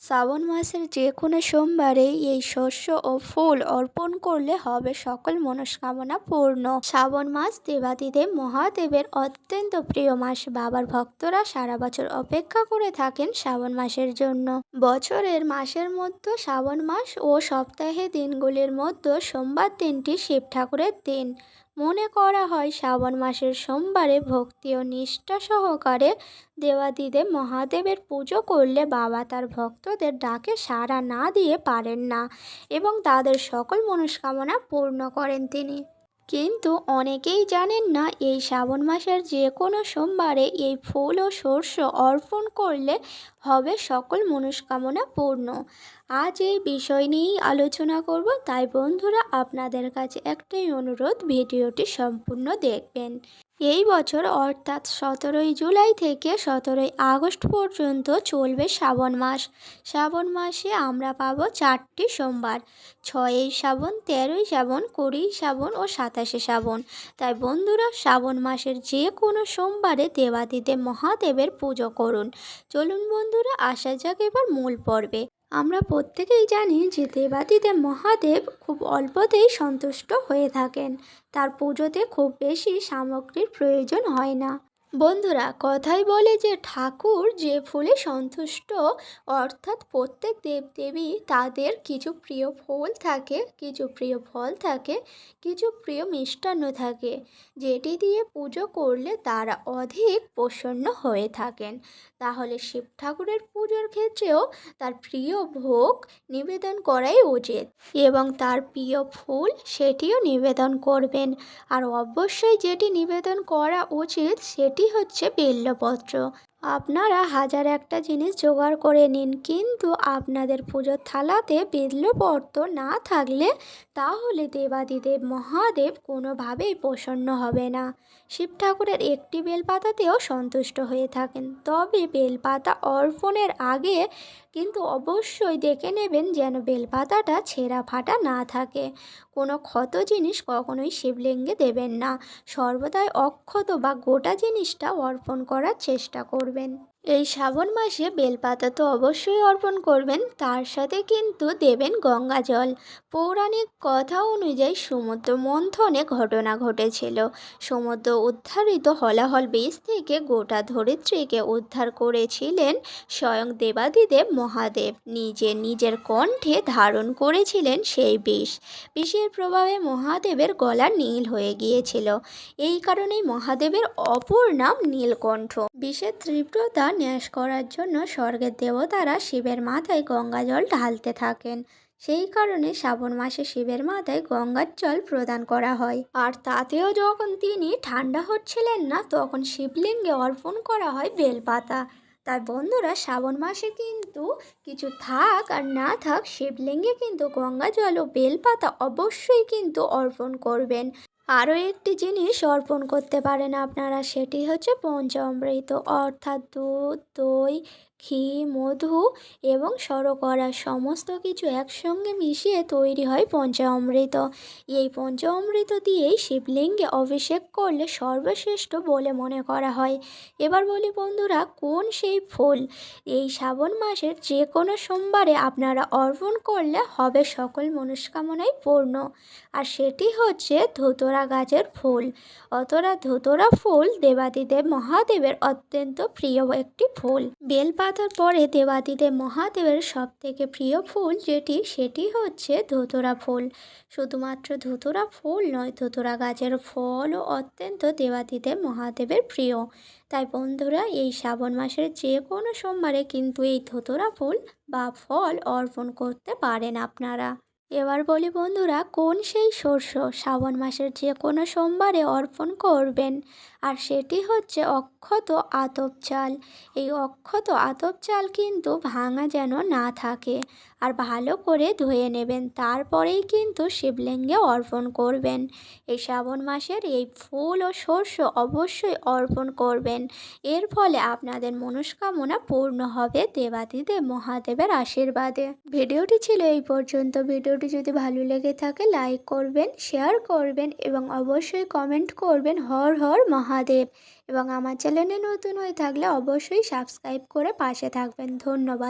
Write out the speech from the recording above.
শ্রাবণ মাসের যে কোনো সোমবারে এই শস্য ও ফুল অর্পণ করলে হবে সকল মনস্কামনা পূর্ণ। শ্রাবণ মাস দেবাদিদেব মহাদেবের অত্যন্ত প্রিয় মাস। বাবার ভক্তরা সারা বছর অপেক্ষা করে থাকেন শ্রাবণ মাসের জন্য। বছরের মাসের মধ্যে শ্রাবণ মাস ও সপ্তাহে দিনগুলির মধ্যে সোমবার দিনটি শিব ঠাকুরের দিন। মনে করা হয় শ্রাবণ মাসের সোমবারে ভক্তি ও নিষ্ঠা সহকারে দেবাদিদেব মহাদেবের পুজো করলে বাবা তার ভক্তদের ডাকে সাড়া না দিয়ে পারেন না এবং তাদের সকল মনস্কামনা পূর্ণ করেন তিনি। কিন্তু অনেকেই জানেন না এই শ্রাবণ মাসের যে কোনো সোমবারে এই ফুল ও শস্য অর্পণ করলে হবে সকল মনস্কামনা পূর্ণ। আজ এই বিষয় নিয়েই আলোচনা করব, তাই বন্ধুরা আপনাদের কাছে একটাই অনুরোধ, ভিডিওটি সম্পূর্ণ দেখবেন। এই বছর অর্থাৎ 17ই জুলাই থেকে 17ই আগস্ট পর্যন্ত চলবে শ্রাবণ মাস। শ্রাবণ মাসে আমরা পাবো 4টি সোমবার: 6ই শ্রাবণ, 13ই শ্রাবণ, 20ই শ্রাবণ ও 27শে শ্রাবণ। তাই বন্ধুরা শ্রাবণ মাসের যে কোনো সোমবারে দেবাদিদেব মহাদেবের পুজো করুন। চলুন বন্ধুরা আসা যাক এবার মূল পর্বে। আমরা প্রত্যেকেই জানি যে দেবাদিদেব মহাদেব খুব অল্পতেই সন্তুষ্ট হয়ে থাকেন। তার পুজোতে খুব বেশি সামগ্রীর প্রয়োজন হয় না। বন্ধুরা, কথাই বলে যে ঠাকুর যে ফুলে সন্তুষ্ট, অর্থাৎ প্রত্যেক দেবদেবী তাদের কিছু প্রিয় ফুল থাকে, কিছু প্রিয় ফল থাকে, কিছু প্রিয় মিষ্টান্ন থাকে, যেটি দিয়ে পুজো করলে তারা অধিক প্রসন্ন হয়ে থাকেন। তাহলে শিব ঠাকুরের পুজোর ক্ষেত্রেও তার প্রিয় ভোগ নিবেদন করাই উচিত এবং তার প্রিয় ফুল সেটিও নিবেদন করবেন। আর অবশ্যই যেটি নিবেদন করা উচিত সেটি হচ্ছে বেলপত্র। আপনারা হাজার একটা জিনিস জোগাড় করে নিন, কিন্তু আপনাদের পুজোর থালাতে বেলপত্র না থাকলে তাহলে দেবাদিদেব মহাদেব কোনোভাবেই প্রসন্ন হবে না। শিব ঠাকুরের একটি বেলপাতাতেও সন্তুষ্ট হয়ে থাকেন। তবে বেলপাতা অর্পণের আগে কিন্তু অবশ্যই দেখে নেবেন যেন বেলপাতাটা ছেঁড়া ফাটা না থাকে। কোনো ক্ষত জিনিস কখনোই শিবলিঙ্গে দেবেন না। সর্বদাই অক্ষত বা গোটা জিনিসটা অর্পণ করার চেষ্টা করবেন। এই শ্রাবণ মাসে বেলপাতা তো অবশ্যই অর্পণ করবেন, তার সাথে কিন্তু দেবেন গঙ্গা জল। পৌরাণিক কথা অনুযায়ী সমুদ্র মন্থনে ঘটনা ঘটেছিল। সমুদ্র উদ্ধারিত হলাহল বীজ থেকে গোটা ধরিত্রীকে উদ্ধার করেছিলেন স্বয়ং দেবাদিদেব মহাদেব। নিজের কণ্ঠে ধারণ করেছিলেন সেই বিষ। বিষের প্রভাবে মহাদেবের গলা নীল হয়ে গিয়েছিল। এই কারণেই মহাদেবের অপর নাম নীলকণ্ঠ। বিষের তীব্রতা ন্যাস করার জন্য স্বর্গের দেবতারা শিবের মাথায় গঙ্গা জল ঢালতে থাকেন। সেই কারণে শ্রাবণ মাসে শিবের মাথায় গঙ্গার জল প্রদান করা হয়। আর তাতেও যখন তিনি ঠান্ডা হচ্ছিলেন না, তখন শিবলিঙ্গে অর্পণ করা হয় বেলপাতা। তাই বন্ধুরা শ্রাবণ মাসে কিন্তু কিছু থাক আর না থাক, শিবলিঙ্গে কিন্তু গঙ্গা জল ও বেলপাতা অবশ্যই কিন্তু অর্পণ করবেন। আরও একটি জিনিস অর্পণ করতে পারেন আপনারা, সেটি হচ্ছে পঞ্চামৃত, অর্থাৎ দুধ, দই, ঘি, মধু এবং শর্করা সমস্ত কিছু একসঙ্গে মিশিয়ে তৈরি হয় পঞ্চামৃত। এই পঞ্চামৃত দিয়েই শিবলিঙ্গে অভিষেক করলে সর্বশ্রেষ্ঠ বলে মনে করা হয়। এবার বলি বন্ধুরা, কোন সেই ফুল এই শ্রাবণ মাসের যে কোনো সোমবারে আপনারা অর্পণ করলে হবে সকল মনস্কামনাই পূর্ণ। আর সেটি হচ্ছে ধুতরা গাছের ফুল। ধুতরা ফুল দেবাদিদেব মহাদেবের অত্যন্ত প্রিয় একটি ফুল। বেলপাতার পরে দেবাদিদেব মহাদেবের সবথেকে প্রিয় ফুল সেটি হচ্ছে ধুতরা ফুল। শুধুমাত্র ধুতরা ফুল নয়, ধুতরা গাছের ফলও অত্যন্ত দেবাদিদেব মহাদেবের প্রিয়। তাই বন্ধুরা এই শ্রাবণ মাসের যে কোনো সোমবারে কিন্তু এই ধুতরা ফুল বা ফল অর্পণ করতে পারেন আপনারা। এবার বলি বন্ধুরা, কোন সেই শস্য শ্রাবণ মাসের যে কোনো সোমবারে অর্পণ করবেন। আর সেটি হচ্ছে অক্ষত আতপ চাল। এই অক্ষত আতপ চাল কিন্তু ভাঙা যেন না থাকে, আর ভালো করে ধুয়ে নেবেন, তারপরেই কিন্তু শিবলিঙ্গে অর্পণ করবেন। এই শ্রাবণ মাসের এই ফুল ও শস্য অবশ্যই অর্পণ করবেন। এর ফলে আপনাদের মনস্কামনা পূর্ণ হবে দেবাদিদেব মহাদেবের আশীর্বাদে। ভিডিওটি ছিল এই পর্যন্ত। ভিডিওটি যদি ভালো লেগে থাকে লাইক করবেন, শেয়ার করবেন এবং অবশ্যই কমেন্ট করবেন হর হর মহাদেব। এবং আমার চ্যানেলে নতুন হয়ে থাকলে অবশ্যই সাবস্ক্রাইব করে পাশে থাকবেন। ধন্যবাদ।